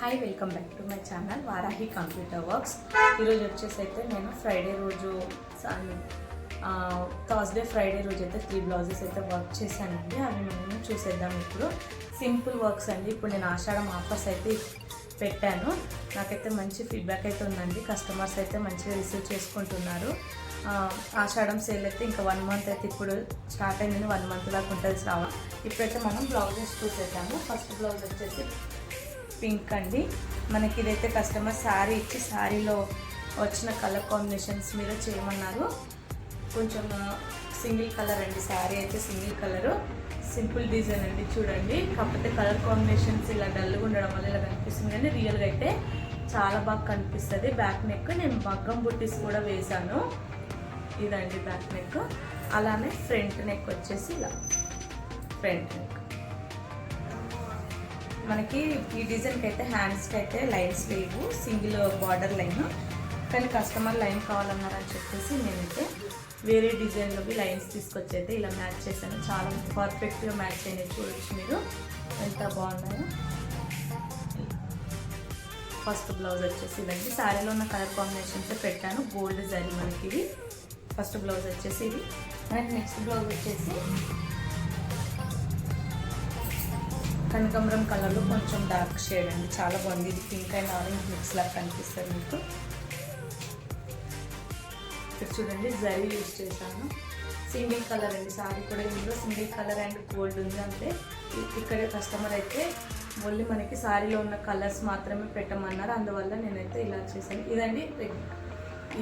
Hi, welcome back to my channel Varahi computer works. ఈరోజు వచ్చేసి అయితే నేను ఫ్రైడే రోజు థర్స్డే ఫ్రైడే రోజు అయితే 3 బ్లౌజెస్ అయితే వర్క్ చేశానండి. అవి మనం చూసేద్దాం. ఇప్పుడు సింపుల్ వర్క్స్ అండి. ఇప్పుడు నేను ఆషాఢం ఆఫర్స్ అయితే పెట్టాను. నాకైతే మంచి ఫీడ్బ్యాక్ అయితే ఉందండి. కస్టమర్స్ అయితే మంచిగా రిసీవ్ చేసుకుంటున్నారు. ఆషాఢం సేల్ అయితే ఇంకా 1 మంత్ అయితే ఇప్పుడు స్టార్ట్ అయింది. 1 మంత్ దాకా ఉంటుంది శ్రావణ. ఇప్పుడైతే మనం బ్లౌజెస్ చూసేద్దాము. ఫస్ట్ బ్లౌజ్ వచ్చేసి పింక్ అండి. మనకి ఇదైతే కస్టమర్ శారీ ఇచ్చి శారీలో వచ్చిన కలర్ కాంబినేషన్స్ మీద చేయమన్నారు. కొంచెం సింగిల్ కలర్ అండి. శారీ అయితే సింగిల్ కలరు, సింపుల్ డిజైన్ అండి. చూడండి, కాకపోతే కలర్ కాంబినేషన్స్ ఇలా డల్గా ఉండడం వల్ల ఇలా కనిపిస్తుంది, కానీ రియల్గా అయితే చాలా బాగా కనిపిస్తుంది. బ్యాక్ నెక్ నేను మగ్గం బుట్టీస్ కూడా వేశాను. ఇదండి బ్యాక్ నెక్. అలానే ఫ్రంట్ నెక్ వచ్చేసి ఇలా ఫ్రంట్ నెక్. మనకి ఈ డిజైన్కి అయితే హ్యాండ్స్కి అయితే లైన్స్ లేవు, సింగిల్ బార్డర్ లైన్. కానీ కస్టమర్ లైన్ కావాలన్నారని చెప్పేసి నేనైతే వేరే డిజైన్లోకి లైన్స్ తీసుకొచ్చి అయితే ఇలా మ్యాచ్ చేశాను. చాలా పర్ఫెక్ట్గా మ్యాచ్ అయినాయి. చూడొచ్చు మీరు ఎంత బాగున్నాయో. ఫస్ట్ బ్లౌజ్ వచ్చేసి ఇదండి. శారీలో ఉన్న కలర్ కాంబినేషన్స్ పెట్టాను. గోల్డ్ జరీ మనకి ఇది. ఫస్ట్ బ్లౌజ్ వచ్చేసి ఇది. మనకి నెక్స్ట్ బ్లౌజ్ వచ్చేసి కనకాంబరం కలర్లో కొంచెం డార్క్ షేడ్ అండి. చాలా బాగుంది. ఇది పింక్ అండ్ ఆరెంజ్ మిక్స్ లాగా కనిపిస్తుంది మీకు. ఇక్కడ చూడండి, జరీ యూజ్ చేశాను. సింగిల్ కలర్ అండి. సారీ కూడా ఇందులో సింగిల్ కలర్ అండ్ గోల్డ్ ఉంది. అంటే ఇక్కడ కస్టమర్ అయితే ఓన్లీ మనకి సారీలో ఉన్న కలర్స్ మాత్రమే పెట్టమన్నారు. అందువల్ల నేనైతే ఇలా చేశాను. ఇదండి,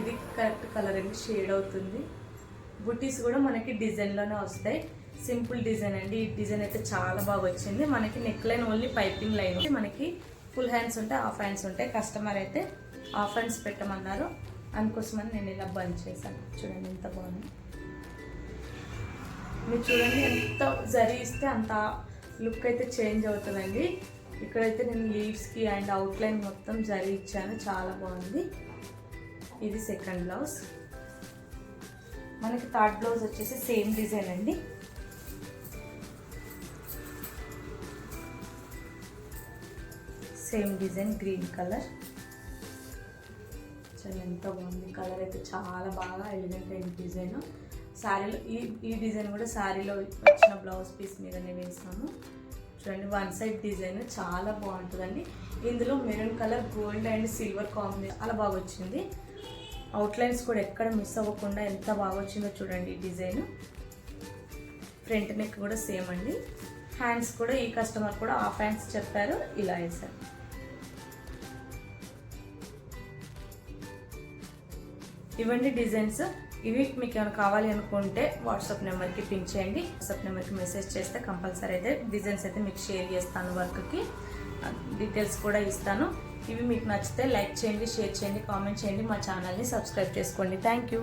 ఇది కరెక్ట్ కలర్ అండి. షేడ్ అవుతుంది. బుట్టీస్ కూడా మనకి డిజైన్లోనే వస్తాయి. సింపుల్ డిజైన్ అండి. ఈ డిజైన్ అయితే చాలా బాగా వచ్చింది. మనకి neck line only piping line. మనకి ఫుల్ హ్యాండ్స్ ఉంటాయి, హాఫ్ హ్యాండ్స్ ఉంటాయి. కస్టమర్ అయితే హాఫ్ హ్యాండ్స్ పెట్టమన్నారు. అందుకోసమని నేను ఇలా బంద్ చేశాను. చూడండి ఎంత బాగుంది. మీరు చూడండి, ఎంత జరీ ఇస్తే అంత లుక్ అయితే చేంజ్ అవుతుందండి. ఇక్కడైతే నేను లీవ్స్కి అండ్ అవుట్లైన్ మొత్తం జరీ ఇచ్చాను. చాలా బాగుంది. ఇది సెకండ్ బ్లౌజ్. మనకి థర్డ్ బ్లౌజ్ వచ్చేసి సేమ్ డిజైన్ అండి. Same design, green colour. చాలా ఎంత బాగుంది. కలర్ అయితే చాలా బాగా ఎలిగెంట్ అయిన డిజైన్. శారీలో ఈ డిజైన్ కూడా శారీలో వచ్చిన బ్లౌజ్ పీస్ మీదనే వేసాము. చూడండి, వన్ సైడ్ డిజైన్ చాలా బాగుంటుందండి. ఇందులో maroon colour, gold and silver combination చాలా బాగా వచ్చింది. అవుట్లైన్స్ కూడా ఎక్కడ మిస్ అవ్వకుండా ఎంత బాగా వచ్చిందో చూడండి ఈ డిజైన్. ఫ్రంట్ నెక్ కూడా సేమ్ అండి. హ్యాండ్స్ కూడా ఈ కస్టమర్ కూడా హాఫ్ హ్యాండ్స్ చెప్పారు, ఇలా వేసారు. ఇవన్నీ డిజైన్స్. ఇవి మీకు ఏమైనా కావాలి అనుకుంటే వాట్సాప్ నెంబర్కి పింక్ చేయండి. వాట్సాప్ నెంబర్కి మెసేజ్ చేస్తే కంపల్సరీ అయితే డిజైన్స్ అయితే మీకు షేర్ చేస్తాను. వర్క్కి డీటెయిల్స్ కూడా ఇస్తాను. ఇవి మీకు నచ్చితే లైక్ చేయండి, షేర్ చేయండి, కామెంట్ చేయండి. మా ఛానల్ని సబ్స్క్రైబ్ చేసుకోండి. Thank you.